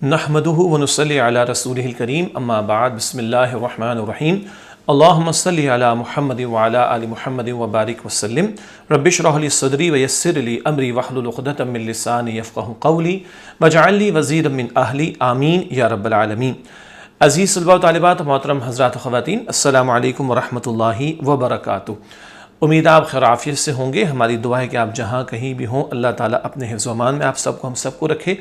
نحمدہ ونصلی علی رسولہ الکریم اما بعد بسم اللہ الرحمن الرحیم اللہم صلی علی محمد وعلی آل محمد وبارک وسلم رب اشرح لی صدری ویسر لی امری واحلل عقدۃ من لسانی یفقہوا قولی واجعل لی وزیرا من اہلی آمین یا رب العالمین۔ عزیز طلباء و طالبات، محترم حضرات و خواتین، السلام علیکم ورحمۃ اللہ وبرکاتہ۔ امید آپ خیر عافیت سے ہوں گے۔ ہماری دعا ہے کہ آپ جہاں کہیں بھی ہوں، اللہ تعالیٰ اپنے حفظ و امان میں آپ سب کو ہم سب کو رکھے۔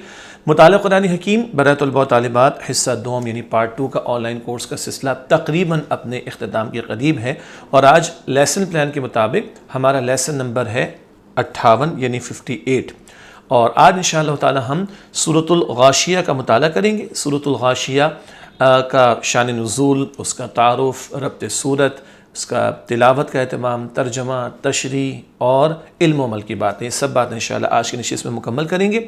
مطالعہ قرآن حکیم برائے طلباء و طالبات حصہ دوم یعنی پارٹ 2 کا آن لائن کورس کا سلسلہ تقریباً اپنے اختتام کے قریب ہے، اور آج لیسن پلان کے مطابق ہمارا لیسن نمبر ہے 58 یعنی 58، اور آج انشاءاللہ تعالی ہم سورۃ الغاشیہ کا مطالعہ کریں گے۔ سورۃ الغاشیہ کا شان نزول، اس کا تعارف، ربط صورت، اس کا تلاوت کا اہتمام، ترجمہ، تشریح اور علم و عمل کی باتیں، سب باتیں انشاءاللہ آج کی نشست میں مکمل کریں گے۔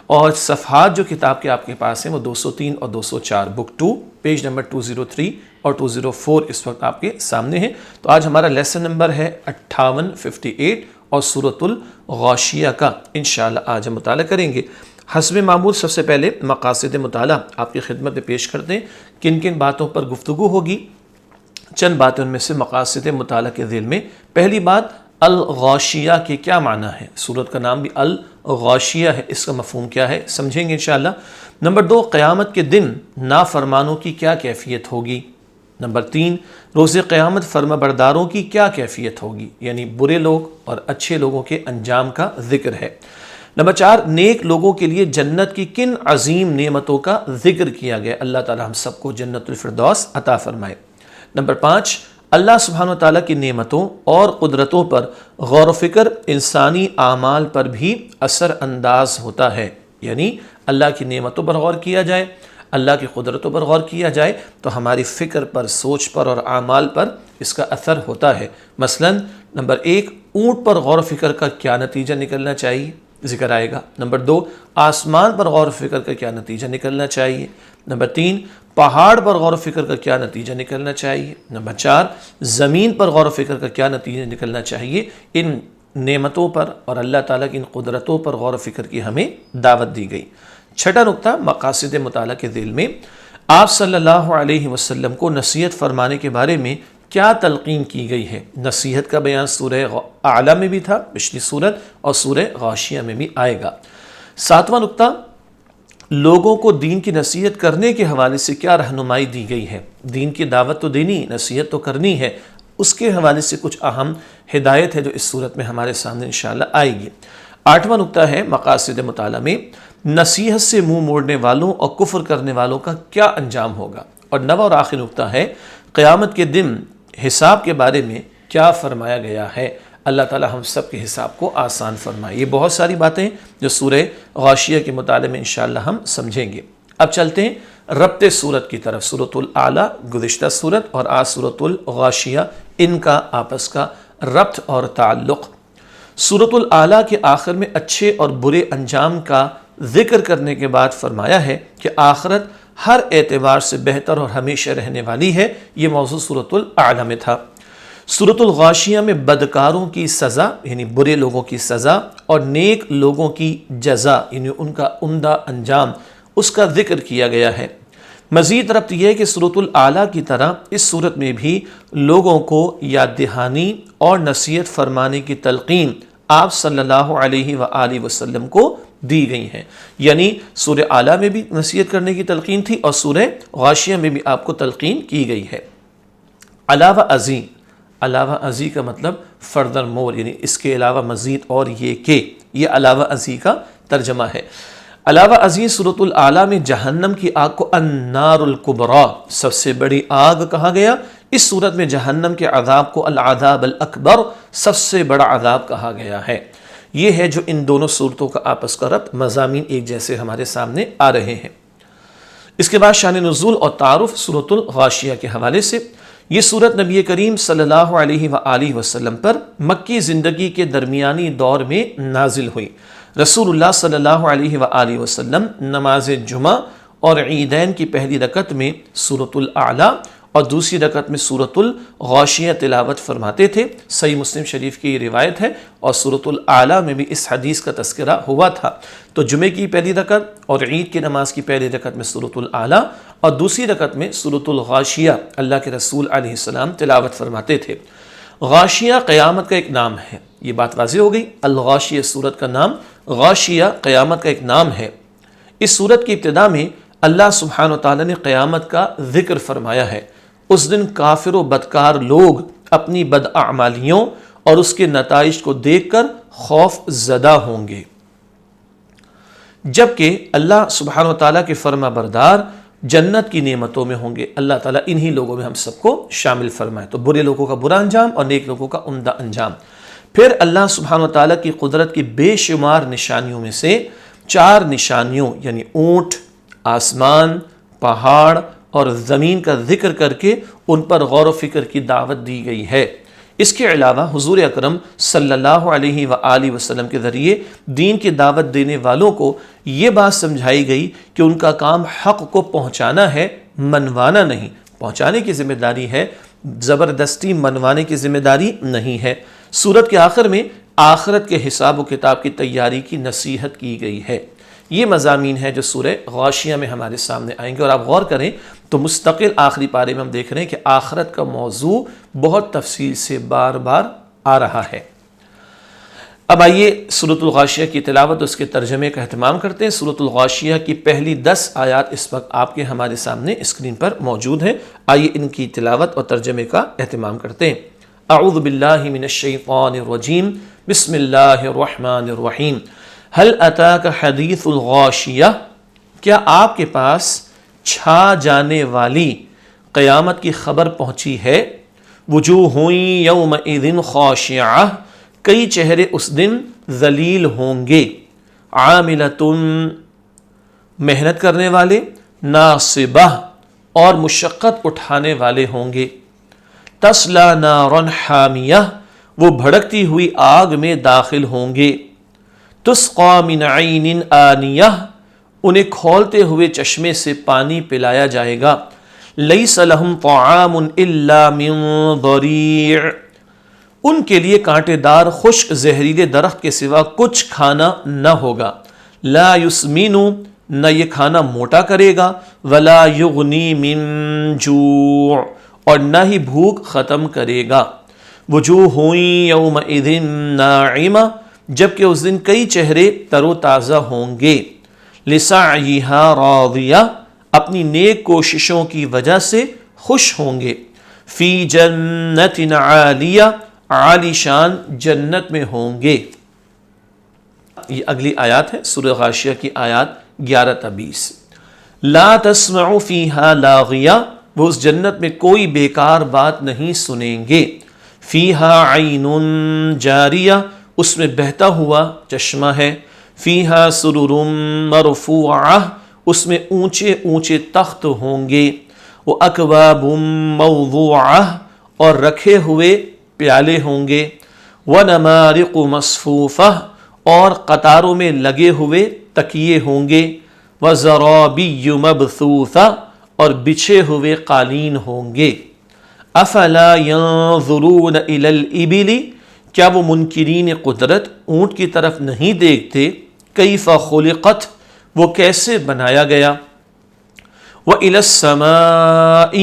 اور صفحات جو کتاب کے آپ کے پاس ہیں وہ 203 اور 204، بک 2 پیج نمبر 203 اور 204 اس وقت آپ کے سامنے ہیں۔ تو آج ہمارا لیسن نمبر ہے 58 اور سورۃ الغاشیہ کا انشاءاللہ آج ہم مطالعہ کریں گے۔ حسب معمول سب سے پہلے مقاصد مطالعہ آپ کی خدمت میں پیش کرتے ہیں، کن کن باتوں پر گفتگو ہوگی۔ چند باتیں ان میں سے مقاصد مطالعہ کے ذیل میں۔ پہلی بات، الغاشیہ کے کیا معنی ہے؟ سورت کا نام بھی الغاشیہ ہے، اس کا مفہوم کیا ہے سمجھیں گے انشاءاللہ۔ نمبر 2، قیامت کے دن نافرمانوں کی کیا کیفیت ہوگی۔ نمبر 3، روز قیامت فرما برداروں کی کیا کیفیت ہوگی، یعنی برے لوگ اور اچھے لوگوں کے انجام کا ذکر ہے۔ نمبر 4، نیک لوگوں کے لیے جنت کی کن عظیم نعمتوں کا ذکر کیا گیا۔ اللہ تعالی ہم سب کو جنت الفردوس عطا فرمائے۔ نمبر 5، اللہ سبحانہ و تعالیٰ کی نعمتوں اور قدرتوں پر غور و فکر انسانی اعمال پر بھی اثر انداز ہوتا ہے، یعنی اللہ کی نعمتوں پر غور کیا جائے، اللہ کی قدرتوں پر غور کیا جائے تو ہماری فکر پر، سوچ پر اور اعمال پر اس کا اثر ہوتا ہے۔ مثلا نمبر 1، اونٹ پر غور و فکر کا کیا نتیجہ نکلنا چاہیے، ذکر آئے گا۔ نمبر 2، آسمان پر غور و فکر کا کیا نتیجہ نکلنا چاہیے۔ نمبر 3، پہاڑ پر غور و فکر کا کیا نتیجہ نکلنا چاہیے۔ نمبر 4، زمین پر غور و فکر کا کیا نتیجہ نکلنا چاہیے۔ ان نعمتوں پر اور اللہ تعالیٰ کی ان قدرتوں پر غور و فکر کی ہمیں دعوت دی گئی۔ چھٹا نقطہ مقاصد مطالعہ کے ذیل میں، آپ صلی اللہ علیہ وسلم کو نصیحت فرمانے کے بارے میں کیا تلقین کی گئی ہے۔ نصیحت کا بیان سورہ اعلیٰ میں بھی تھا، پچھلی سورت، اور سورہ غاشیہ میں بھی آئے گا۔ ساتواں نقطہ، لوگوں کو دین کی نصیحت کرنے کے حوالے سے کیا رہنمائی دی گئی ہے۔ دین کی دعوت تو دینی، نصیحت تو کرنی ہے، اس کے حوالے سے کچھ اہم ہدایت ہے جو اس صورت میں ہمارے سامنے انشاءاللہ آئے گی۔ آٹھواں نقطہ ہے مقاصد مطالعہ میں، نصیحت سے منہ موڑنے والوں اور کفر کرنے والوں کا کیا انجام ہوگا۔ اور نواں اور آخری نقطہ ہے، قیامت کے دن حساب کے بارے میں کیا فرمایا گیا ہے۔ اللہ تعالی ہم سب کے حساب کو آسان فرمائے۔ یہ بہت ساری باتیں جو سورہ غاشیہ کے مطالعے میں انشاءاللہ ہم سمجھیں گے۔ اب چلتے ہیں ربط صورت کی طرف۔ سورۃ الاعلیٰ گزشتہ صورت اور آج سورۃ الغاشیہ، ان کا آپس کا ربط اور تعلق۔ سورۃ الاعلیٰ کے آخر میں اچھے اور برے انجام کا ذکر کرنے کے بعد فرمایا ہے کہ آخرت ہر اعتبار سے بہتر اور ہمیشہ رہنے والی ہے۔ یہ موضوع سورۃ الاعلیٰ میں تھا۔ سورۃ الغاشیہ میں بدکاروں کی سزا یعنی برے لوگوں کی سزا اور نیک لوگوں کی جزا یعنی ان کا عمدہ انجام، اس کا ذکر کیا گیا ہے۔ مزید ربط یہ ہے کہ سورۃ الاعلیٰ کی طرح اس صورت میں بھی لوگوں کو یاد دہانی اور نصیحت فرمانے کی تلقین آپ صلی اللہ علیہ وآلہ وسلم کو دی گئی ہیں، یعنی سورہ اعلیٰ میں بھی نصیحت کرنے کی تلقین تھی اور سورہ غاشیہ میں بھی آپ کو تلقین کی گئی ہے۔ علاوہ ازیں کا مطلب فردر مور، یعنی اس کے علاوہ مزید، اور یہ علاوہ ازیں کا ترجمہ ہے۔ علاوہ ازیں سورۃ الاعلیٰ میں جہنم کی آگ کو النار الکبریٰ، سب سے بڑی آگ کہا گیا۔ اس صورت میں جہنم کے عذاب کو العذاب الاکبر، سب سے بڑا عذاب کہا گیا ہے۔ یہ ہے جو ان دونوں صورتوں کا آپس کا ربط، مضامین ایک جیسے ہمارے سامنے آ رہے ہیں۔ اس کے بعد شان نزول اور تعارف سورۃ الغاشیہ کے حوالے سے، یہ صورت نبی کریم صلی اللہ علیہ وآلہ وسلم پر مکی زندگی کے درمیانی دور میں نازل ہوئی۔ رسول اللہ صلی اللہ علیہ وآلہ وسلم نماز جمعہ اور عیدین کی پہلی رکعت میں سورۃ الاعلیٰ اور دوسری رکعت میں سورۃ الغاشیہ تلاوت فرماتے تھے۔ صحیح مسلم شریف کی یہ روایت ہے، اور سورۃ الاعلیٰ میں بھی اس حدیث کا تذکرہ ہوا تھا۔ تو جمعے کی پہلی رکعت اور عید کی نماز کی پہلی رکعت میں سورۃ الاعلیٰ اور دوسری رکعت میں سورۃ الغاشیہ اللہ کے رسول علیہ السلام تلاوت فرماتے تھے۔ غاشیہ قیامت کا ایک نام ہے، یہ بات واضح ہو گئی۔ الغاشیہ سورت کا نام، غاشیہ قیامت کا ایک نام ہے۔ اس سورت کی ابتدا میں اللہ سبحانہ وتعالی نے قیامت کا ذکر فرمایا ہے۔ اس دن کافر و بدکار لوگ اپنی بداعمالیوں اور اس کے نتائج کو دیکھ کر خوف زدہ ہوں گے، جبکہ اللہ سبحانہ وتعالی کے فرما بردار جنت کی نعمتوں میں ہوں گے۔ اللہ تعالیٰ انہی لوگوں میں ہم سب کو شامل فرمائے۔ تو برے لوگوں کا برا انجام اور نیک لوگوں کا عمدہ انجام۔ پھر اللہ سبحانہ وتعالی کی قدرت کی بے شمار نشانیوں میں سے 4 نشانیوں یعنی اونٹ، آسمان، پہاڑ اور زمین کا ذکر کر کے ان پر غور و فکر کی دعوت دی گئی ہے۔ اس کے علاوہ حضور اکرم صلی اللہ علیہ وآلہ وسلم کے ذریعے دین کی دعوت دینے والوں کو یہ بات سمجھائی گئی کہ ان کا کام حق کو پہنچانا ہے، منوانا نہیں۔ پہنچانے کی ذمہ داری ہے، زبردستی منوانے کی ذمہ داری نہیں ہے۔ سورت کے آخر میں آخرت کے حساب و کتاب کی تیاری کی نصیحت کی گئی ہے۔ یہ مضامین ہے جو سورہ غاشیہ میں ہمارے سامنے آئیں گے، اور آپ غور کریں تو مستقل آخری پارے میں ہم دیکھ رہے ہیں کہ آخرت کا موضوع بہت تفصیل سے بار بار آ رہا ہے۔ اب آئیے سورۃ الغاشیہ کی تلاوت اور اس کے ترجمے کا اہتمام کرتے ہیں۔ سورۃ الغاشیہ کی پہلی 10 آیات اس وقت آپ کے ہمارے سامنے اسکرین پر موجود ہیں۔ آئیے ان کی تلاوت اور ترجمے کا اہتمام کرتے ہیں۔ اعوذ باللہ من الشیطان الرجیم، بسم اللہ الرحمن الرحیم۔ هل اتاک حدیث الغاشیہ، کیا آپ کے پاس چھا جانے والی قیامت کی خبر پہنچی ہے؟ وجوہ یومئذ خاشعہ، کئی چہرے اس دن ذلیل ہوں گے۔ عاملۃ، محنت کرنے والے، ناصبہ، اور مشقت اٹھانے والے ہوں گے۔ تصلی نارا حامیہ، وہ بھڑکتی ہوئی آگ میں داخل ہوں گے۔ تسقی من عین آنیہ، انہیں کھولتے ہوئے چشمے سے پانی پلایا جائے گا۔ لیس لہم طعام الا من ضریع، ان کے لیے کانٹے دار خشک زہریلے درخت کے سوا کچھ کھانا نہ ہوگا۔ لا یسمن، نہ یہ کھانا موٹا کرے گا، ولا یغنی من جوع، اور نہ ہی بھوک ختم کرے گا۔ وجوہ یومئذ ناعمہ، جبکہ اس دن کئی چہرے تر و تازہ ہوں گے۔ لسعیہا راضیہ، اپنی نیک کوششوں کی وجہ سے خوش ہوں گے۔ فی جنت عالیہ، عالی شان جنت میں ہوں گے۔ یہ اگلی آیات ہے سورہ غاشیہ کی آیات 11 تا 20۔ لا تسمع فیہا لاغیہ، وہ اس جنت میں کوئی بیکار بات نہیں سنیں گے۔ فیہا عین جاریہ، اس میں بہتا ہوا چشمہ ہے۔ فیہا سرر مرفوعہ، اس میں اونچے اونچے تخت ہوں گے۔ واکواب موضوعہ، اور رکھے ہوئے پیالے ہوں گے۔ ونمارق مصفوفہ، اور قطاروں میں لگے ہوئے تکیے ہوں گے۔ وزرابی مبثوثہ، اور بچھے ہوئے قالین ہوں گے۔ افلا ينظرون الى الابل، کیا وہ منکرین قدرت اونٹ کی طرف نہیں دیکھتے؟ کیف خلقت، وہ کیسے بنایا گیا؟ وإلی السماء،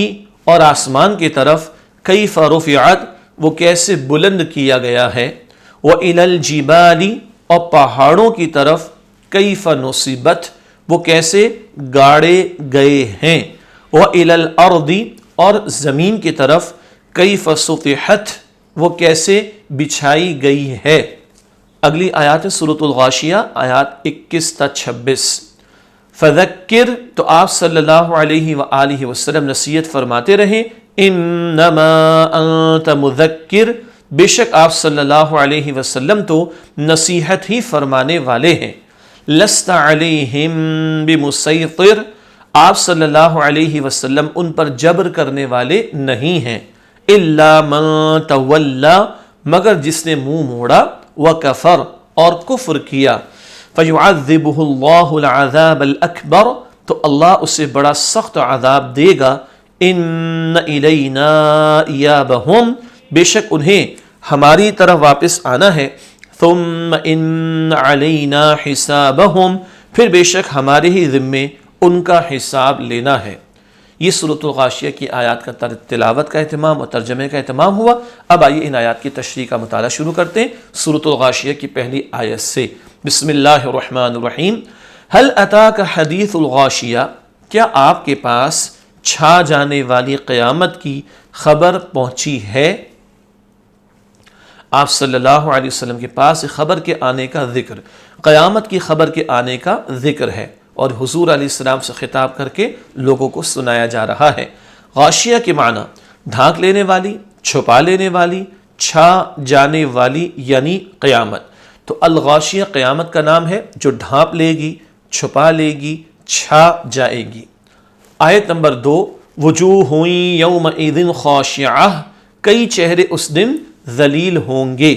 اور آسمان کی طرف کیف رفعت، وہ کیسے بلند کیا گیا ہے؟ وإلی الجبال، اور پہاڑوں کی طرف کیف نصبت، وہ کیسے گاڑے گئے ہیں؟ وإلی الارض، اور زمین کی طرف کیف سطحت، وہ کیسے بچھائی گئی ہے۔ اگلی آیات سورۃ الغاشیہ آیات 21 تا 26۔ فذکر، تو آپ صلی اللہ علیہ وآلہ وسلم نصیحت فرماتے رہیں۔ انما انت مذکر، بے شک آپ صلی اللہ علیہ وسلم تو نصیحت ہی فرمانے والے ہیں۔ لست علیہم بمسیطر، آپ صلی اللہ علیہ وسلم ان پر جبر کرنے والے نہیں ہیں۔ الا من تولی، مگر جس نے منہ موڑا، وکفر، اور کفر کیا۔ فیعذبہ اللہ العذاب الاکبر، تو اللہ اسے بڑا سخت عذاب دے گا۔ ان الینا ایابہم، بے شک انہیں ہماری طرف واپس آنا ہے، ثم ان علینا حسابہم، پھر بے شک ہمارے ہی ذمے ان کا حساب لینا ہے۔ یہ سورۃ الغاشیہ کی آیات کا تلاوت کا اہتمام اور ترجمے کا اہتمام ہوا۔ اب آئیے ان آیات کی تشریح کا مطالعہ شروع کرتے ہیں سورۃ الغاشیہ کی پہلی آیت سے۔ بسم اللہ الرحمن الرحیم۔ هل اتاک حدیث الغاشیہ، کیا آپ کے پاس چھا جانے والی قیامت کی خبر پہنچی ہے؟ آپ صلی اللہ علیہ وسلم کے پاس خبر کے آنے کا ذکر، قیامت کی خبر کے آنے کا ذکر ہے، اور حضور علیہ السلام سے خطاب کر کے لوگوں کو سنایا جا رہا ہے۔ غاشیہ کے معنی ڈھانک لینے والی، چھپا لینے والی، چھا جانے والی یعنی قیامت۔ تو الغاشیہ قیامت کا نام ہے جو ڈھانپ لے گی، چھپا لے گی، چھا جائے گی۔ آیت نمبر 2، وجوہ یومئذ خاشعہ، کئی چہرے اس دن ذلیل ہوں گے۔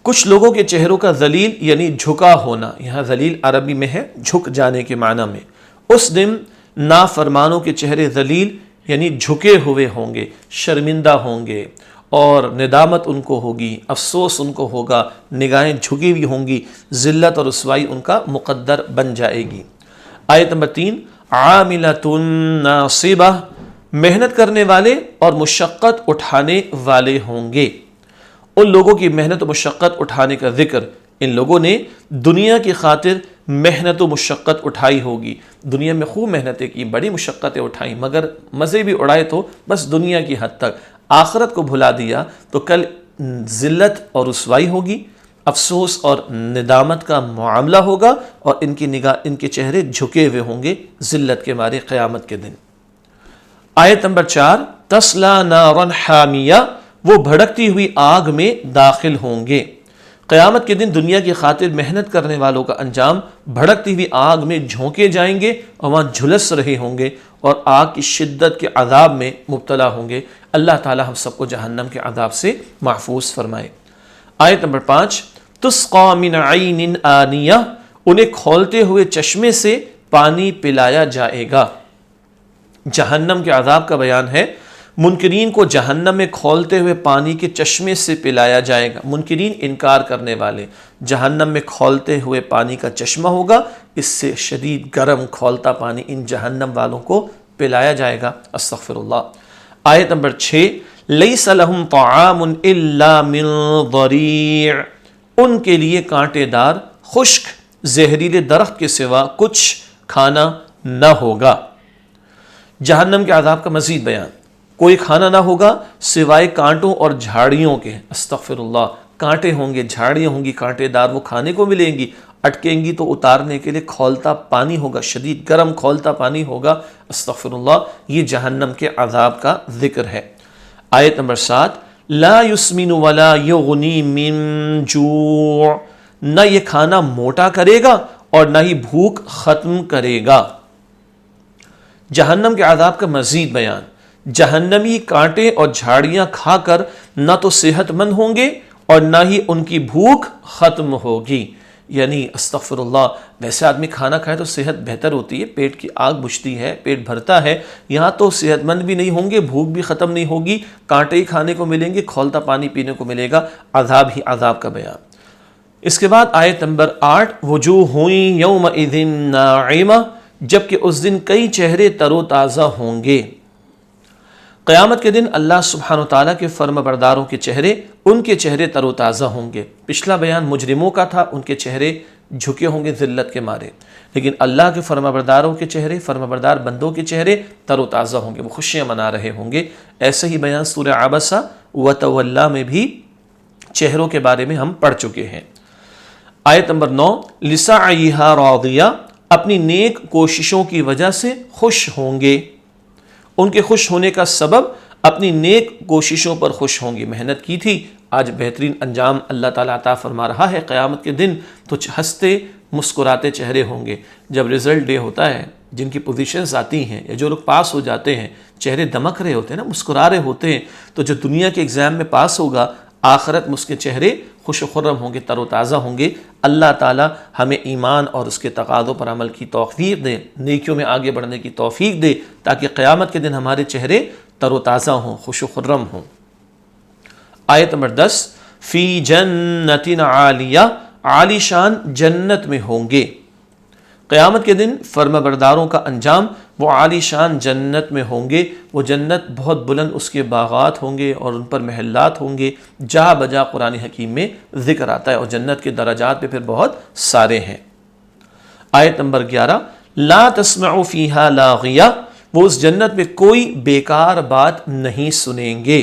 کچھ لوگوں کے چہروں کا ذلیل یعنی جھکا ہونا، یہاں ذلیل عربی میں ہے جھک جانے کے معنی میں۔ اس دن نافرمانوں کے چہرے ذلیل یعنی جھکے ہوئے ہوں گے، شرمندہ ہوں گے، اور ندامت ان کو ہوگی، افسوس ان کو ہوگا، نگاہیں جھکی ہوئی ہوں گی، ذلت اور رسوائی ان کا مقدر بن جائے گی۔ آیت نمبر 3، عاملۃ ناصبہ، محنت کرنے والے اور مشقت اٹھانے والے ہوں گے۔ ان لوگوں کی محنت و مشقت اٹھانے کا ذکر، ان لوگوں نے دنیا کی خاطر محنت و مشقت اٹھائی ہوگی، دنیا میں خوب محنتیں کی، بڑی مشقتیں اٹھائیں، مگر مزے بھی اڑائے تو بس دنیا کی حد تک، آخرت کو بھلا دیا تو کل ذلت اور رسوائی ہوگی، افسوس اور ندامت کا معاملہ ہوگا، اور ان کے چہرے جھکے ہوئے ہوں گے ذلت کے مارے قیامت کے دن۔ آیت نمبر 4، تسلا نارا حامیہ، وہ بھڑکتی ہوئی آگ میں داخل ہوں گے۔ قیامت کے دن دنیا کی خاطر محنت کرنے والوں کا انجام بھڑکتی ہوئی آگ میں جھونکے جائیں گے، اور وہاں جھلس رہے ہوں گے اور آگ کی شدت کے عذاب میں مبتلا ہوں گے۔ اللہ تعالی ہم سب کو جہنم کے عذاب سے محفوظ فرمائے۔ آیت نمبر 5، تسقی من عین آنیہ، انہیں کھولتے ہوئے چشمے سے پانی پلایا جائے گا۔ جہنم کے عذاب کا بیان ہے، منکرین کو جہنم میں کھولتے ہوئے پانی کے چشمے سے پلایا جائے گا۔ منکرین انکار کرنے والے، جہنم میں کھولتے ہوئے پانی کا چشمہ ہوگا، اس سے شدید گرم کھولتا پانی ان جہنم والوں کو پلایا جائے گا۔ استغفر اللہ۔ آیت نمبر 6، لیس لہم طعام الا من ضریع، ان کے لیے کانٹے دار خشک زہریلے درخت کے سوا کچھ کھانا نہ ہوگا۔ جہنم کے عذاب کا مزید بیان، کوئی کھانا نہ ہوگا سوائے کانٹوں اور جھاڑیوں کے۔ استغفر اللہ، کانٹے ہوں گے، جھاڑیاں ہوں گی کانٹے دار، وہ کھانے کو ملیں گی، اٹکیں گی تو اتارنے کے لیے کھولتا پانی ہوگا، شدید گرم کھولتا پانی ہوگا۔ استغفر اللہ، یہ جہنم کے عذاب کا ذکر ہے۔ آیت نمبر 7، لا یسمن ولا یغنی من جوع، نہ یہ کھانا موٹا کرے گا اور نہ ہی بھوک ختم کرے گا۔ جہنم کے عذاب کا مزید بیان، جہنمی کانٹے اور جھاڑیاں کھا کر نہ تو صحت مند ہوں گے اور نہ ہی ان کی بھوک ختم ہوگی۔ یعنی استغفر اللہ، ویسے آدمی کھانا کھائے تو صحت بہتر ہوتی ہے، پیٹ کی آگ بجھتی ہے، پیٹ بھرتا ہے، یہاں تو صحت مند بھی نہیں ہوں گے، بھوک بھی ختم نہیں ہوگی، کانٹے ہی کھانے کو ملیں گے، کھولتا پانی پینے کو ملے گا، عذاب ہی عذاب کا بیان۔ اس کے بعد آیت نمبر 8، وجوہ یومئذ ناعمہ، جبکہ اس دن کئی چہرے تر و تازہ ہوں گے۔ قیامت کے دن اللہ سبحانہ وتعالیٰ کے فرما برداروں کے چہرے، ان کے چہرے تر و تازہ ہوں گے۔ پچھلا بیان مجرموں کا تھا، ان کے چہرے جھکے ہوں گے ذلت کے مارے، لیکن اللہ کے فرما برداروں کے چہرے، فرما بردار بندوں کے چہرے تر و تازہ ہوں گے، وہ خوشیاں منا رہے ہوں گے۔ ایسے ہی بیان سورہ عبسہ وتولیٰ میں بھی چہروں کے بارے میں ہم پڑھ چکے ہیں۔ آیت نمبر 9، لسعیہا راضیہ، اپنی نیک کوششوں کی وجہ سے خوش ہوں گے۔ ان کے خوش ہونے کا سبب اپنی نیک کوششوں پر خوش ہوں گے، محنت کی تھی، آج بہترین انجام اللہ تعالیٰ عطا فرما رہا ہے۔ قیامت کے دن تو ہنستے مسکراتے چہرے ہوں گے۔ جب رزلٹ ڈے ہوتا ہے، جن کی پوزیشنز آتی ہیں یا جو لوگ پاس ہو جاتے ہیں، چہرے دمک رہے ہوتے ہیں نا، مسکرا رہے ہوتے ہیں، تو جو دنیا کے ایگزام میں پاس ہوگا، آخرت میں اس کے چہرے خوش و خرم ہوں گے، تر و تازہ ہوں گے۔ اللہ تعالی ہمیں ایمان اور اس کے تقاضوں پر عمل کی توفیق دے، نیکیوں میں آگے بڑھنے کی توفیق دے، تاکہ قیامت کے دن ہمارے چہرے تر و تازہ ہوں، خوش و خرم ہوں۔ آیت نمبر 10، فی جنت عالیہ، عالی شان جنت میں ہوں گے۔ قیامت کے دن فرما برداروں کا انجام وہ عالی شان جنت میں ہوں گے۔ وہ جنت بہت بلند اس کے باغات ہوں گے اور ان پر محلات ہوں گے، جا بجا قرآن حکیم میں ذکر آتا ہے، اور جنت کے درجات پہ پھر بہت سارے ہیں۔ آیت نمبر 11، لا تسمع فیہا لاغیہ، وہ اس جنت میں کوئی بیکار بات نہیں سنیں گے۔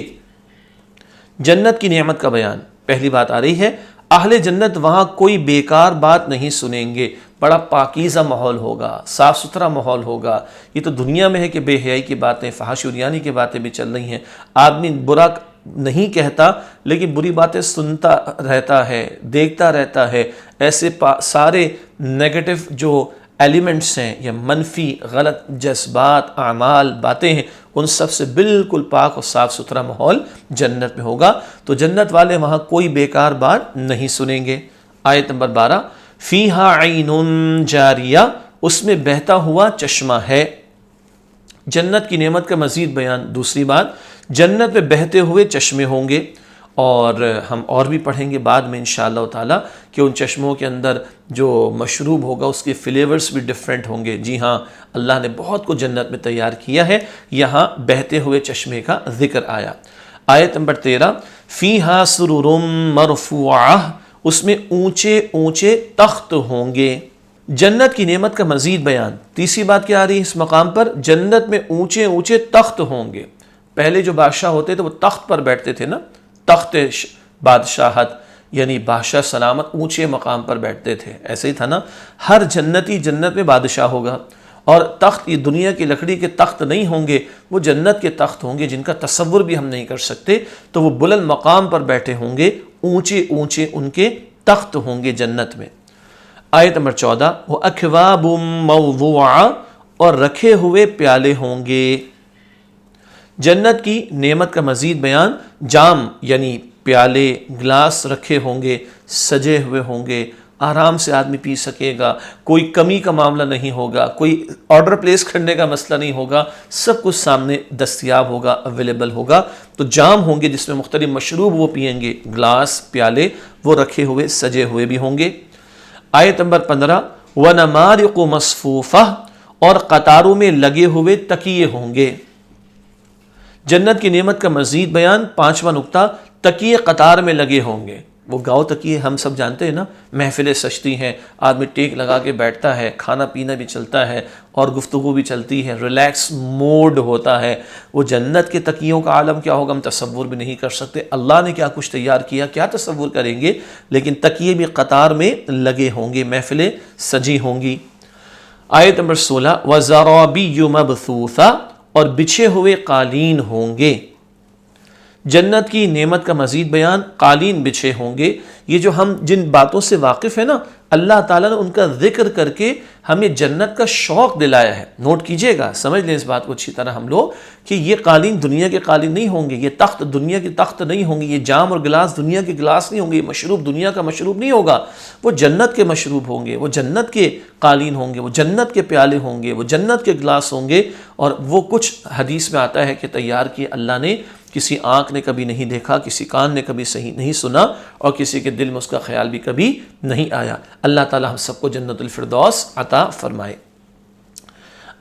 جنت کی نعمت کا بیان، پہلی بات آ رہی ہے، اہل جنت وہاں کوئی بیکار بات نہیں سنیں گے، بڑا پاکیزہ ماحول ہوگا، صاف ستھرا ماحول ہوگا۔ یہ تو دنیا میں ہے کہ بے حیائی کی باتیں، فحش و عریانی کی باتیں بھی چل رہی ہیں، آدمی برا نہیں کہتا لیکن بری باتیں سنتا رہتا ہے، دیکھتا رہتا ہے۔ ایسے سارے نیگیٹو جو ایلیمنٹس ہیں یا منفی غلط جذبات، اعمال، باتیں ہیں، ان سب سے بالکل پاک اور صاف ستھرا ماحول جنت میں ہوگا۔ تو جنت والے وہاں کوئی بیکار بات نہیں سنیں گے۔ آیت نمبر 12، فیہا عین جاریہ، اس میں بہتا ہوا چشمہ ہے۔ جنت کی نعمت کا مزید بیان، دوسری بات، جنت میں بہتے ہوئے چشمے ہوں گے، اور ہم اور بھی پڑھیں گے بعد میں انشاءاللہ تعالیٰ کہ ان چشموں کے اندر جو مشروب ہوگا اس کے فلیورز بھی ڈیفرنٹ ہوں گے۔ جی ہاں، اللہ نے بہت کو جنت میں تیار کیا ہے، یہاں بہتے ہوئے چشمے کا ذکر آیا۔ آیت نمبر 13، فیہا سرر مرفوعہ، اس میں اونچے اونچے تخت ہوں گے۔ جنت کی نعمت کا مزید بیان، تیسری بات کیا آ رہی ہے اس مقام پر، جنت میں اونچے اونچے تخت ہوں گے۔ پہلے جو بادشاہ ہوتے تھے وہ تخت پر بیٹھتے تھے نا، تخت بادشاہت، یعنی بادشاہ سلامت اونچے مقام پر بیٹھتے تھے، ایسے ہی تھا نا۔ ہر جنتی جنت میں بادشاہ ہوگا، اور تخت یہ دنیا کی لکڑی کے تخت نہیں ہوں گے، وہ جنت کے تخت ہوں گے جن کا تصور بھی ہم نہیں کر سکتے۔ تو وہ بلند مقام پر بیٹھے ہوں گے، اونچے اونچے ان کے تخت ہوں گے جنت میں۔ آیت نمبر 14، وَأَكْوَابٌ مَوْضُوعَةٌ، اور رکھے ہوئے پیالے ہوں گے۔ جنت کی نعمت کا مزید بیان، جام یعنی پیالے، گلاس رکھے ہوں گے، سجے ہوئے ہوں گے، آرام سے آدمی پی سکے گا، کوئی کمی کا معاملہ نہیں ہوگا، کوئی آرڈر پلیس کرنے کا مسئلہ نہیں ہوگا، سب کچھ سامنے دستیاب ہوگا، اویلیبل ہوگا۔ تو جام ہوں گے جس میں مختلف مشروب وہ پئیں گے، گلاس، پیالے وہ رکھے ہوئے سجے ہوئے بھی ہوں گے۔ آیت نمبر 15، وَنَمَارِقُ مَصْفُوفَةٌ، اور قطاروں میں لگے ہوئے تکیے ہوں گے۔ جنت کی نعمت کا مزید بیان، پانچواں نقطہ، تکیے قطار میں لگے ہوں گے۔ وہ گاؤ تکیے ہم سب جانتے ہیں نا، محفلیں سجتی ہیں، آدمی ٹیک لگا کے بیٹھتا ہے، کھانا پینا بھی چلتا ہے اور گفتگو بھی چلتی ہے، ریلیکس موڈ ہوتا ہے۔ وہ جنت کے تکیوں کا عالم کیا ہوگا ہم تصور بھی نہیں کر سکتے، اللہ نے کیا کچھ تیار کیا، کیا تصور کریں گے۔ لیکن تکیے بھی قطار میں لگے ہوں گے، محفلیں سجی ہوں گی۔ آیت نمبر 16، وَزَرَابِيُّ مَبْثُوثَةٌ، اور بچھے ہوئے قالین ہوں گے۔ جنت کی نعمت کا مزید بیان، قالین بچھے ہوں گے۔ یہ جو ہم جن باتوں سے واقف ہیں نا، اللہ تعالیٰ نے ان کا ذکر کر کے ہمیں جنت کا شوق دلایا ہے۔ نوٹ کیجئے گا، سمجھ لیں اس بات کو اچھی طرح ہم لوگ، کہ یہ قالین دنیا کے قالین نہیں ہوں گے، یہ تخت دنیا کے تخت نہیں ہوں گے، یہ جام اور گلاس دنیا کے گلاس نہیں ہوں گے، یہ مشروب دنیا کا مشروب نہیں ہوگا، وہ جنت کے مشروب ہوں گے، وہ جنت کے قالین ہوں گے، وہ جنت کے پیالے ہوں گے، وہ جنت کے گلاس ہوں گے۔ اور وہ کچھ حدیث میں آتا ہے کہ تیار کیے اللہ نے، کسی آنکھ نے کبھی نہیں دیکھا، کسی کان نے کبھی صحیح نہیں سنا، اور کسی کے دل میں اس کا خیال بھی کبھی نہیں آیا۔ اللہ تعالیٰ ہم سب کو جنت الفردوس عطا فرمائے۔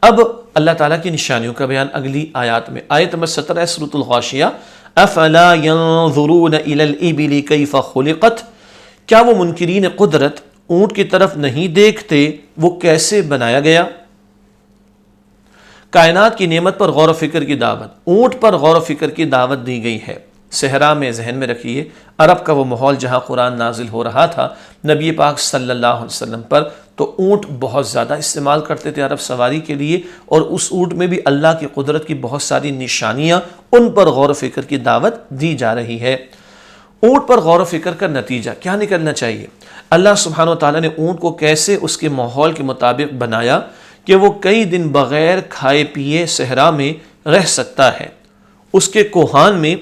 اب اللہ تعالیٰ کی نشانیوں کا بیان اگلی آیات میں۔ آیت نمبر 17 سورۃ الغاشیہ، افلا ينظرون الى الابل كيف خلقت، کیا وہ منکرین قدرت اونٹ کی طرف نہیں دیکھتے وہ کیسے بنایا گیا۔ کائنات کی نعمت پر غور و فکر کی دعوت، اونٹ پر غور و فکر کی دعوت دی گئی ہے۔ صحرا میں ذہن میں رکھیے، عرب کا وہ ماحول جہاں قرآن نازل ہو رہا تھا نبی پاک صلی اللہ علیہ وسلم پر، تو اونٹ بہت زیادہ استعمال کرتے تھے عرب سواری کے لیے، اور اس اونٹ میں بھی اللہ کی قدرت کی بہت ساری نشانیاں، ان پر غور و فکر کی دعوت دی جا رہی ہے۔ اونٹ پر غور و فکر کا نتیجہ کیا نکلنا چاہیے؟ اللہ سبحانہ و تعالیٰ نے اونٹ کو کیسے اس کے ماحول کے مطابق بنایا کہ وہ کئی دن بغیر کھائے پیے صحرا میں رہ سکتا ہے۔ اس کے کوہان میں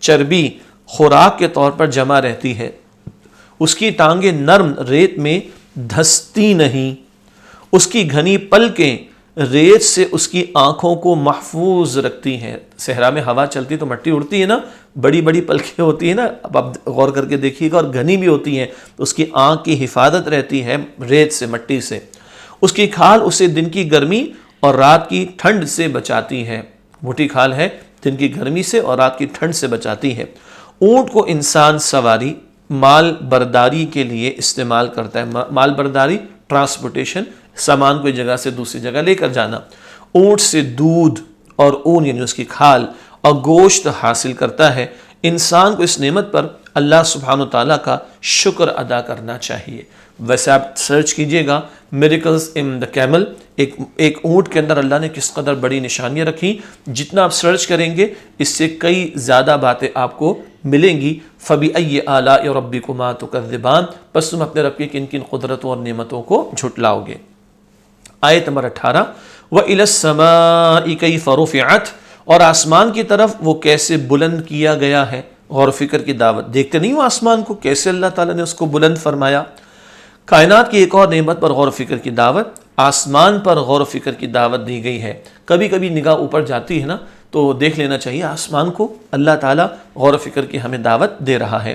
چربی، خوراک کے طور پر جمع رہتی ہے، اس کی ٹانگیں نرم ریت میں دھستی نہیں، اس کی گھنی پلکیں ریت سے اس کی آنکھوں کو محفوظ رکھتی ہیں۔ صحرا میں ہوا چلتی تو مٹی اڑتی ہے نا، بڑی بڑی پلکیں ہوتی ہیں نا، اب آپ غور کر کے دیکھیے گا، اور گھنی بھی ہوتی ہیں، تو اس کی آنکھ کی حفاظت رہتی ہے ریت سے، مٹی سے۔ اس کی کھال اسے دن کی گرمی اور رات کی ٹھنڈ سے بچاتی ہے، موٹی کھال ہے، دن کی گرمی سے اور رات کی ٹھنڈ سے بچاتی ہے۔ اونٹ کو انسان سواری، مال برداری کے لیے استعمال کرتا ہے۔ مال برداری، ٹرانسپورٹیشن، سامان کوئی جگہ سے دوسری جگہ لے کر جانا۔ اونٹ سے دودھ اور اون یعنی اس کی کھال اور گوشت حاصل کرتا ہے۔ انسان کو اس نعمت پر اللہ سبحانہ و تعالیٰ کا شکر ادا کرنا چاہیے۔ ویسے آپ سرچ کیجئے گا میریکلز ان دا کیمل، ایک اونٹ کے اندر اللہ نے کس قدر بڑی نشانیاں رکھی، جتنا آپ سرچ کریں گے اس سے کئی زیادہ باتیں آپ کو ملیں گی۔ فَبِأَيِّ آلَاءِ رَبِّكُمَا تُكَذِّبَانِ، بس تم اپنے رب کی کن کن قدرتوں اور نعمتوں کو جھٹلاؤ گے۔ آیت نمبر 18، وَإِلَى السَّمَاءِ كَيْفَ رُفِعَتْ، اور آسمان کی طرف وہ کیسے بلند کیا گیا ہے۔ غور و فکر کی دعوت، دیکھتے نہیں ہو آسمان کو کیسے اللہ تعالیٰ نے اس کو بلند فرمایا۔ کائنات کی ایک اور نعمت پر غور و فکر کی دعوت، آسمان پر غور و فکر کی دعوت دی گئی ہے۔ کبھی کبھی نگاہ اوپر جاتی ہے نا تو دیکھ لینا چاہیے آسمان کو اللہ تعالیٰ غور و فکر کی ہمیں دعوت دے رہا ہے۔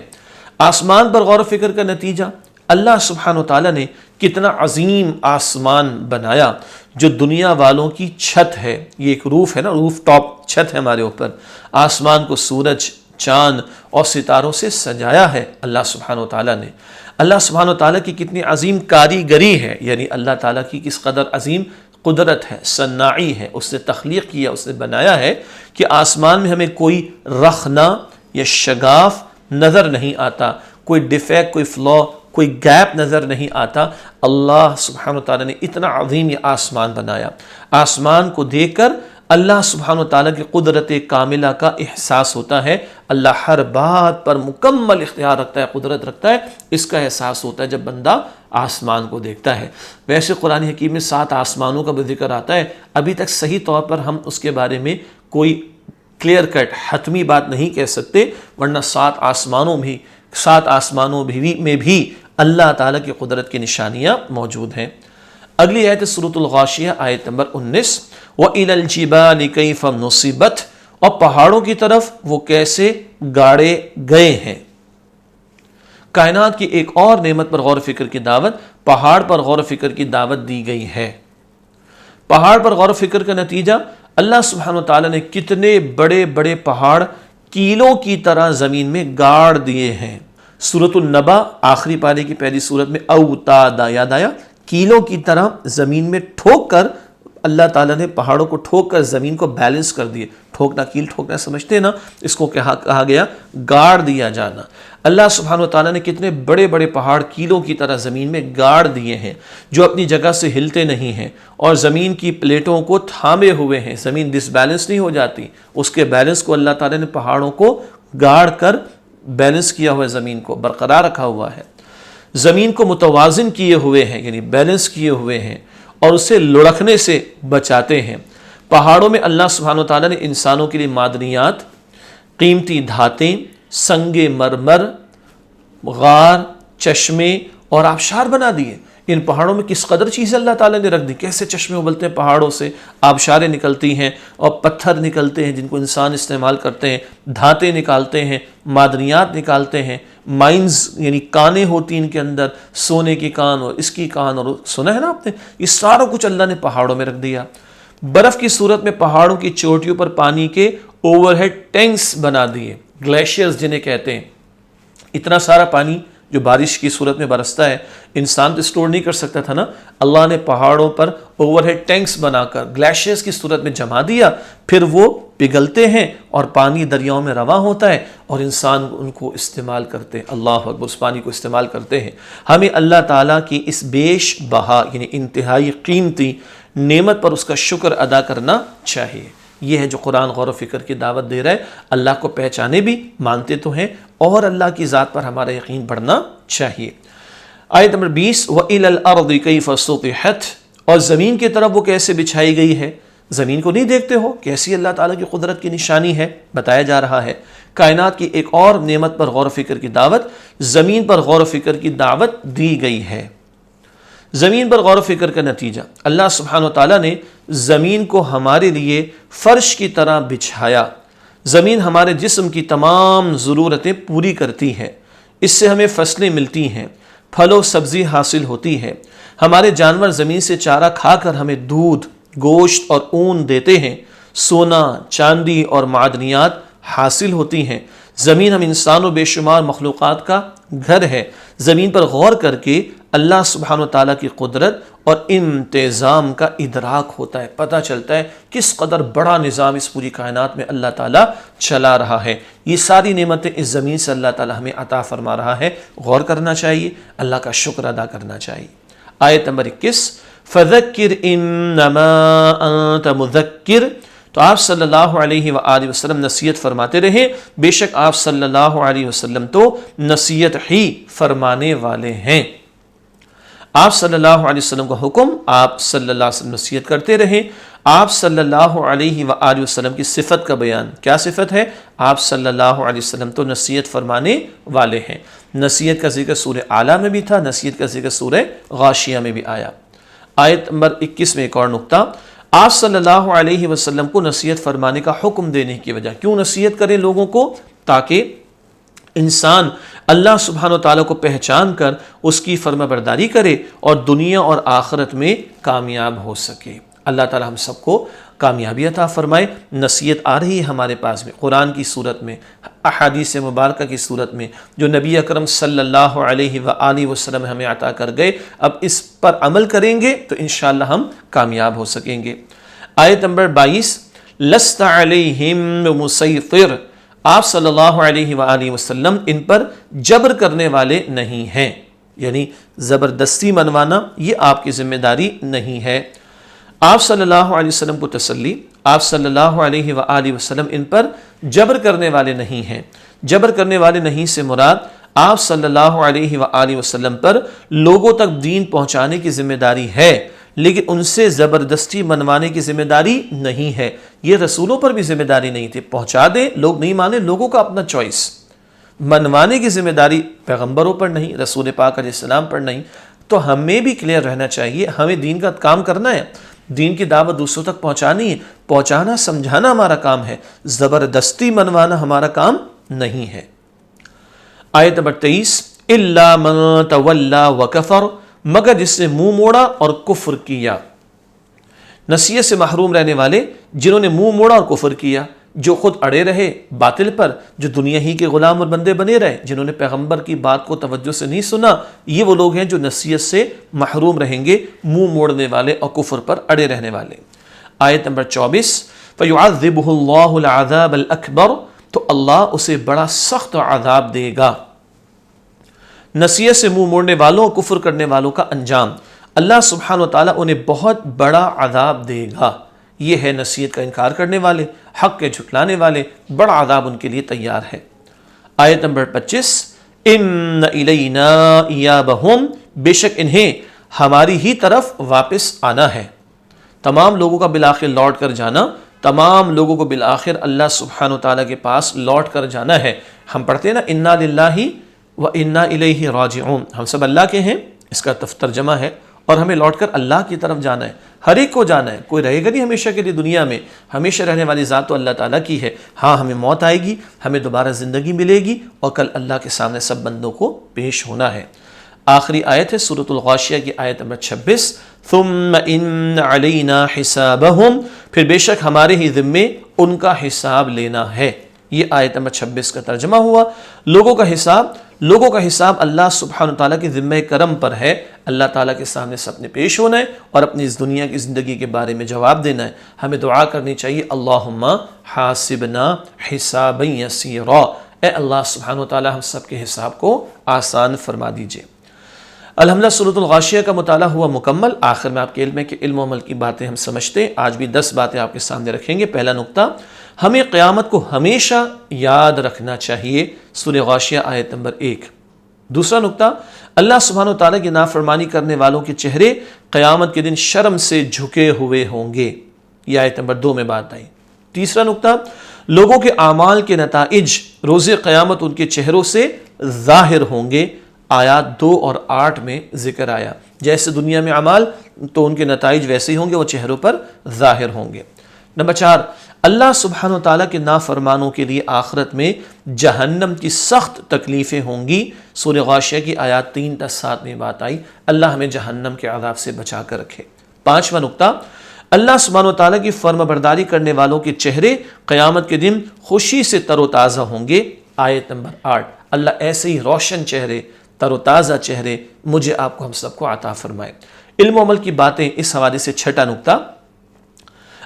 آسمان پر غور و فکر کا نتیجہ، اللہ سبحانہ و تعالیٰ نے کتنا عظیم آسمان بنایا جو دنیا والوں کی چھت ہے۔ یہ ایک روف ہے نا، روف ٹاپ چھت ہے ہمارے اوپر۔ آسمان کو سورج، چاند اور ستاروں سے سجایا ہے اللہ سبحانہ و تعالیٰ نے۔ اللہ سبحانہ و تعالیٰ کی کتنی عظیم کاریگری ہے، یعنی اللہ تعالیٰ کی کس قدر عظیم قدرت ہے، صناعی ہے، اس نے تخلیق کیا، اس نے بنایا ہے کہ آسمان میں ہمیں کوئی رخنہ یا شگاف نظر نہیں آتا، کوئی ڈیفیکٹ، کوئی فلا، کوئی گیپ نظر نہیں آتا۔ اللہ سبحانہ و تعالیٰ نے اتنا عظیم یہ آسمان بنایا۔ آسمان کو دیکھ کر اللہ سبحانہ و تعالیٰ کی قدرت کاملہ کا احساس ہوتا ہے۔ اللہ ہر بات پر مکمل اختیار رکھتا ہے، قدرت رکھتا ہے، اس کا احساس ہوتا ہے جب بندہ آسمان کو دیکھتا ہے۔ ویسے قرآن حکیم میں 7 آسمانوں کا بھی ذکر آتا ہے، ابھی تک صحیح طور پر ہم اس کے بارے میں کوئی کلیئر کٹ حتمی بات نہیں کہہ سکتے، ورنہ 7 آسمانوں میں بھی اللہ تعالیٰ کی قدرت کی نشانیاں موجود ہیں۔ اگلی آیت سورۃ الغاشیہ، آیت نمبر 19، وَإِلَى الْجِبَالِ كَيْفَ نُصِبَتْ، اور پہاڑوں کی طرف وہ کیسے گاڑے گئے ہیں۔ کائنات کی ایک اور نعمت پر غور و فکر کی دعوت، پہاڑ پر غور و فکر کی دعوت دی گئی ہے۔ پہاڑ پر غور و فکر کا نتیجہ، اللہ سبحانہ و تعالیٰ نے کتنے بڑے بڑے پہاڑ کیلوں کی طرح زمین میں گاڑ دیے ہیں۔ سورۃ النبا آخری پارے کی پہلی سورت میں اوتادا، یاد آیا، کیلوں کی طرح زمین میں ٹھوک کر اللہ تعالیٰ نے پہاڑوں کو ٹھوک کر زمین کو بیلنس کر دیے۔ ٹھوکنا، کیل ٹھوکنا سمجھتے ہیں نا، اس کو کہا گیا گاڑ دیا جانا۔ اللہ سبحانہ و تعالیٰ نے کتنے بڑے بڑے پہاڑ کیلوں کی طرح زمین میں گاڑ دیے ہیں، جو اپنی جگہ سے ہلتے نہیں ہیں اور زمین کی پلیٹوں کو تھامے ہوئے ہیں۔ زمین ڈس بیلنس نہیں ہو جاتی، اس کے بیلنس کو اللہ تعالیٰ نے پہاڑوں کو گاڑ کر بیلنس کیا ہوا ہے، زمین کو برقرار رکھا ہوا ہے، زمین کو متوازن کیے ہوئے ہیں، یعنی بیلنس کیے ہوئے ہیں، اور اسے لڑکنے سے بچاتے ہیں۔ پہاڑوں میں اللہ سبحانہ و تعالیٰ نے انسانوں کے لیے معدنیات، قیمتی دھاتیں، سنگ مرمر، غار، چشمے اور آبشار بنا دیے۔ ان پہاڑوں میں کس قدر چیزیں اللہ تعالیٰ نے رکھ دی، کیسے چشمے ابلتے ہیں پہاڑوں سے، آبشاریں نکلتی ہیں اور پتھر نکلتے ہیں جن کو انسان استعمال کرتے ہیں، دھاتیں نکالتے ہیں، معدنیات نکالتے ہیں، مائنز یعنی کانیں ہوتی ہیں ان کے اندر، سونے کی کان اور اس کی کان، اور سنا ہے نا آپ نے، یہ سارا کچھ اللہ نے پہاڑوں میں رکھ دیا۔ برف کی صورت میں پہاڑوں کی چوٹیوں پر پانی کے اوور ہیڈ ٹینکس بنا دیے، گلیشیئرز جنہیں کہتے ہیں۔ اتنا سارا پانی جو بارش کی صورت میں برستا ہے، انسان تو اسٹور نہیں کر سکتا تھا نا، اللہ نے پہاڑوں پر اوور ہیڈ ٹینکس بنا کر گلیشیئرز کی صورت میں جما دیا، پھر وہ پگھلتے ہیں اور پانی دریاؤں میں رواں ہوتا ہے اور انسان ان کو استعمال کرتے ہیں۔ اللہ اکبر، اس پانی کو استعمال کرتے ہیں۔ ہمیں اللہ تعالیٰ کی اس بیش بہا یعنی انتہائی قیمتی نعمت پر اس کا شکر ادا کرنا چاہیے۔ یہ ہے جو قرآن غور و فکر کی دعوت دے رہا ہے۔ اللہ کو پہچانے بھی، مانتے تو ہیں، اور اللہ کی ذات پر ہمارا یقین بڑھنا چاہیے۔ آیت نمبر 20، وَإِلَى الْأَرْضِ كَيْفَ سُطِحَتْ، اور زمین کی طرف وہ کیسے بچھائی گئی ہے۔ زمین کو نہیں دیکھتے ہو، کیسی اللہ تعالیٰ کی قدرت کی نشانی ہے، بتایا جا رہا ہے۔ کائنات کی ایک اور نعمت پر غور و فکر کی دعوت، زمین پر غور و فکر کی دعوت دی گئی ہے۔ زمین پر غور و فکر کا نتیجہ، اللہ سبحانہ و تعالیٰ نے زمین کو ہمارے لیے فرش کی طرح بچھایا۔ زمین ہمارے جسم کی تمام ضرورتیں پوری کرتی ہے، اس سے ہمیں فصلیں ملتی ہیں، پھل و سبزی حاصل ہوتی ہے، ہمارے جانور زمین سے چارہ کھا کر ہمیں دودھ، گوشت اور اون دیتے ہیں، سونا، چاندی اور معدنیات حاصل ہوتی ہیں۔ زمین ہم انسان و بے شمار مخلوقات کا گھر ہے۔ زمین پر غور کر کے اللہ سبحانہ وتعالیٰ کی قدرت اور انتظام کا ادراک ہوتا ہے، پتہ چلتا ہے کس قدر بڑا نظام اس پوری کائنات میں اللہ تعالیٰ چلا رہا ہے۔ یہ ساری نعمتیں اس زمین سے اللہ تعالیٰ ہمیں عطا فرما رہا ہے، غور کرنا چاہیے، اللہ کا شکر ادا کرنا چاہیے۔ آیت نمبر 21، فَذَكِّرْ إِنَّمَا أَنْتَ مُذَكِّرْ، تو آپ صلی اللہ علیہ وآلہ وسلم نصیحت فرماتے رہے، بے شک آپ صلی اللہ علیہ وسلم تو نصیحت ہی فرمانے والے ہیں۔ آپ صلی اللہ علیہ وسلم کا حکم، آپ صلی اللہ علیہ وسلم نصیحت کرتے رہے۔ آپ صلی اللہ علیہ وآلہ وسلم کی صفت کا بیان، کیا صفت ہے؟ آپ صلی اللہ علیہ وسلم تو نصیحت فرمانے والے ہیں۔ نصیحت کا ذکر سورہ اعلیٰ میں بھی تھا، نصیحت کا ذکر سورہ غاشیہ میں بھی آیا۔ آیت نمبر 21 میں ایک اور نقطہ، آپ صلی اللہ علیہ وسلم کو نصیحت فرمانے کا حکم دینے کی وجہ، کیوں نصیحت کریں لوگوں کو؟ تاکہ انسان اللہ سبحانہ وتعالیٰ کو پہچان کر اس کی فرما برداری کرے اور دنیا اور آخرت میں کامیاب ہو سکے۔ اللہ تعالیٰ ہم سب کو کامیابی عطا فرمائے۔ نصیحت آ رہی ہے ہمارے پاس میں، قرآن کی صورت میں، احادیث مبارکہ کی صورت میں، جو نبی اکرم صلی اللہ علیہ وآلہ وسلم ہمیں عطا کر گئے۔ اب اس پر عمل کریں گے تو انشاءاللہ ہم کامیاب ہو سکیں گے۔ آیت نمبر 22، لست علیہم مسیطر، آپ صلی اللہ علیہ وآلہ وسلم ان پر جبر کرنے والے نہیں ہیں، یعنی زبردستی منوانا یہ آپ کی ذمہ داری نہیں ہے۔ آپ صلی اللہ علیہ وسلم کو تسلی، آپ صلی اللہ علیہ وآلہ وسلم ان پر جبر کرنے والے نہیں ہیں۔ جبر کرنے والے نہیں سے مراد آپ صلی اللہ علیہ وآلہ وسلم پر لوگوں تک دین پہنچانے کی ذمہ داری ہے، لیکن ان سے زبردستی منوانے کی ذمہ داری نہیں ہے۔ یہ رسولوں پر بھی ذمہ داری نہیں تھی، پہنچا دیں، لوگ نہیں مانے، لوگوں کا اپنا چوائس۔ منوانے کی ذمہ داری پیغمبروں پر نہیں، رسول پاک علیہ السلام پر نہیں۔ تو ہمیں بھی کلیئر رہنا چاہیے، ہمیں دین کا کام کرنا ہے، دین کی دعوت دوسروں تک پہنچانی ہے، پہنچانا سمجھانا ہمارا کام ہے، زبردستی منوانا ہمارا کام نہیں ہے۔ آیت نمبر 23، اِلَّا مَن تَوَلَّا وَكَفَرَ، مگر جس نے منہ موڑا اور کفر کیا۔ نصیحت سے محروم رہنے والے جنہوں نے منہ موڑا اور کفر کیا، جو خود اڑے رہے باطل پر، جو دنیا ہی کے غلام اور بندے بنے رہے، جنہوں نے پیغمبر کی بات کو توجہ سے نہیں سنا، یہ وہ لوگ ہیں جو نصیحت سے محروم رہیں گے، منہ موڑنے والے اور کفر پر اڑے رہنے والے۔ آیت نمبر 24، فَيُعَذِّبُهُ اللَّهُ الْعَذَابَ الْأَكْبَرَ، تو اللہ اسے بڑا سخت عذاب دے گا۔ نصیحت سے منہ موڑنے والوں اور کفر کرنے والوں کا انجام، اللہ سبحانہ وتعالیٰ انہیں بہت بڑا عذاب دے گا۔ یہ ہے نصیحت کا انکار کرنے والے، حق کے جھٹلانے والے، بڑا عذاب ان کے لیے تیار ہے۔ آیت نمبر 25، ان الینا ایابہم، بے شک انہیں ہماری ہی طرف واپس آنا ہے۔ تمام لوگوں کا بالآخر لوٹ کر جانا، تمام لوگوں کو بالآخر اللہ سبحانہ وتعالیٰ کے پاس لوٹ کر جانا ہے۔ ہم پڑھتے ہیں نا انا للہ و انا الیہ راجعون، ہم سب اللہ کے ہیں، اس کا ترجمہ ہے، اور ہمیں لوٹ کر اللہ کی طرف جانا ہے۔ ہر ایک کو جانا ہے، کوئی رہے گا نہیں ہمیشہ کے لیے دنیا میں، ہمیشہ رہنے والی ذات تو اللہ تعالیٰ کی ہے۔ ہاں ہمیں موت آئے گی، ہمیں دوبارہ زندگی ملے گی، اور کل اللہ کے سامنے سب بندوں کو پیش ہونا ہے۔ آخری آیت ہے سورۃ الغاشیہ کی آیت نمبر 26، ثم ان علینا حسابہم، پھر بے شک ہمارے ہی ذمے ان کا حساب لینا ہے۔ یہ آیت نمبر 26 کا ترجمہ ہوا۔ لوگوں کا حساب اللہ سبحانہ تعالیٰ کے ذمہ کرم پر ہے۔ اللہ تعالیٰ کے سامنے سب نے پیش ہونا ہے اور اپنی اس دنیا کی زندگی کے بارے میں جواب دینا ہے۔ ہمیں دعا کرنی چاہیے، اللہم حاسبنا حسابا یسیرا، اے اللہ سبحانہ تعالیٰ ہم سب کے حساب کو آسان فرما دیجئے۔ الحمدللہ سورۃ الغاشیہ کا مطالعہ ہوا مکمل۔ آخر میں آپ کے علم ہے کہ علم و عمل کی باتیں ہم سمجھتے ہیں۔ آج بھی 10 باتیں آپ کے سامنے رکھیں گے۔ پہلا نقطہ، ہمیں قیامت کو ہمیشہ یاد رکھنا چاہیے، سورہ غاشیہ آیت نمبر 1۔ دوسرا نقطہ، اللہ سبحانہ وتعالیٰ کی نافرمانی کرنے والوں کے چہرے قیامت کے دن شرم سے جھکے ہوئے ہوں گے، یہ آیت نمبر 2 میں بات آئی۔ تیسرا نقطہ، لوگوں کے اعمال کے نتائج روز قیامت ان کے چہروں سے ظاہر ہوں گے۔ آیات 2 اور 8 میں ذکر آیا، جیسے دنیا میں اعمال تو ان کے نتائج ویسے ہی ہوں گے، وہ چہروں پر ظاہر ہوں گے۔ نمبر 4، اللہ سبحانہ و تعالیٰ کے نافرمانوں کے لیے آخرت میں جہنم کی سخت تکلیفیں ہوں گی۔ سورہ غاشیہ کی آیات 3 تا 7 میں بات آئی، اللہ ہمیں جہنم کے عذاب سے بچا کر رکھے۔ 5واں نقطہ، اللہ سبحانہ و تعالیٰ کی فرما برداری کرنے والوں کے چہرے قیامت کے دن خوشی سے تر و تازہ ہوں گے۔ آیت نمبر 8، اللہ ایسے ہی روشن چہرے، تر و تازہ چہرے مجھے آپ کو ہم سب کو عطا فرمائے۔ علم و عمل کی باتیں، اس حوالے سے 6واں نقطہ،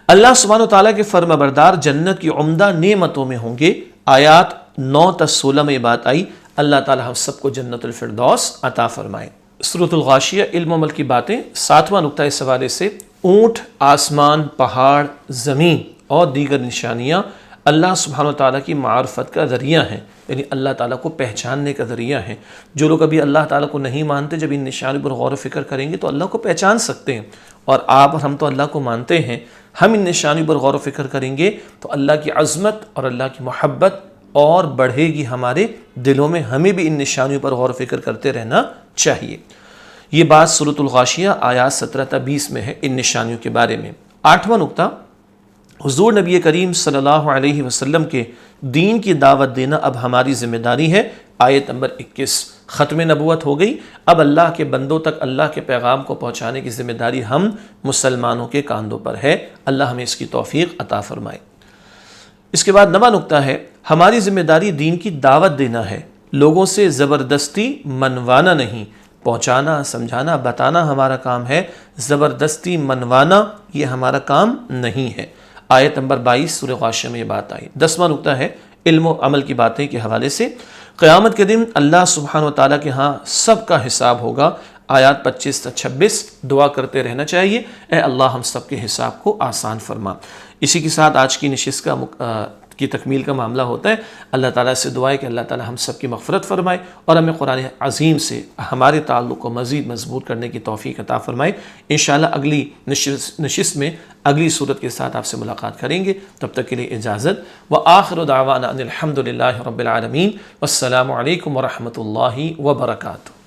اللہ سبحانہ و تعالیٰ کے فرما بردار جنت کی عمدہ نعمتوں میں ہوں گے۔ آیات 9 تا 16 میں بات آئی، اللہ تعالیٰ ہم سب کو جنت الفردوس عطا فرمائے۔ سورۃ الغاشیہ، علم و عمل کی باتیں، 7واں نقطہ اس حوالے سے، اونٹ، آسمان، پہاڑ، زمین اور دیگر نشانیاں اللہ سبحانہ و تعالیٰ کی معرفت کا ذریعہ ہیں، یعنی اللہ تعالیٰ کو پہچاننے کا ذریعہ ہیں۔ جو لوگ ابھی اللہ تعالیٰ کو نہیں مانتے، جب ان نشانیوں پر غور و فکر کریں گے تو اللہ کو پہچان سکتے ہیں۔ اور آپ اور ہم تو اللہ کو مانتے ہیں، ہم ان نشانیوں پر غور و فکر کریں گے تو اللہ کی عظمت اور اللہ کی محبت اور بڑھے گی ہمارے دلوں میں۔ ہمیں بھی ان نشانیوں پر غور و فکر کرتے رہنا چاہیے۔ یہ بات سورۃ الغاشیہ آیات 17 تا 20 میں ہے ان نشانیوں کے بارے میں۔ 8واں نقطہ، حضور نبی کریم صلی اللہ علیہ وسلم کے دین کی دعوت دینا اب ہماری ذمہ داری ہے۔ آیت نمبر 21، ختم نبوت ہو گئی، اب اللہ کے بندوں تک اللہ کے پیغام کو پہنچانے کی ذمہ داری ہم مسلمانوں کے کاندھوں پر ہے۔ اللہ ہمیں اس کی توفیق عطا فرمائے۔ اس کے بعد 9واں نقطہ ہے، ہماری ذمہ داری دین کی دعوت دینا ہے، لوگوں سے زبردستی منوانا نہیں۔ پہنچانا، سمجھانا، بتانا ہمارا کام ہے، زبردستی منوانا یہ ہمارا کام نہیں ہے۔ آیت نمبر 22 سورہ غاشیہ میں یہ بات آئی۔ 10واں نقطہ ہے، علم و عمل کی باتیں کے حوالے سے، قیامت کے دن اللہ سبحانہ و تعالیٰ کے ہاں سب کا حساب ہوگا۔ آیات 25 تا 26، دعا کرتے رہنا چاہیے، اے اللہ ہم سب کے حساب کو آسان فرما۔ اسی کے ساتھ آج کی نشست کی تکمیل کا معاملہ ہوتا ہے۔ اللہ تعالیٰ سے دعا ہے کہ اللہ تعالیٰ ہم سب کی مغفرت فرمائے اور ہمیں قرآن عظیم سے ہمارے تعلق کو مزید مضبوط کرنے کی توفیق عطا فرمائے۔ انشاءاللہ اگلی نشست میں اگلی صورت کے ساتھ آپ سے ملاقات کریں گے، تب تک کے لیے اجازت۔ وآخر دعوانا ان الحمد للہ رب العالمین، والسلام علیکم ورحمۃ اللہ وبرکاتہ۔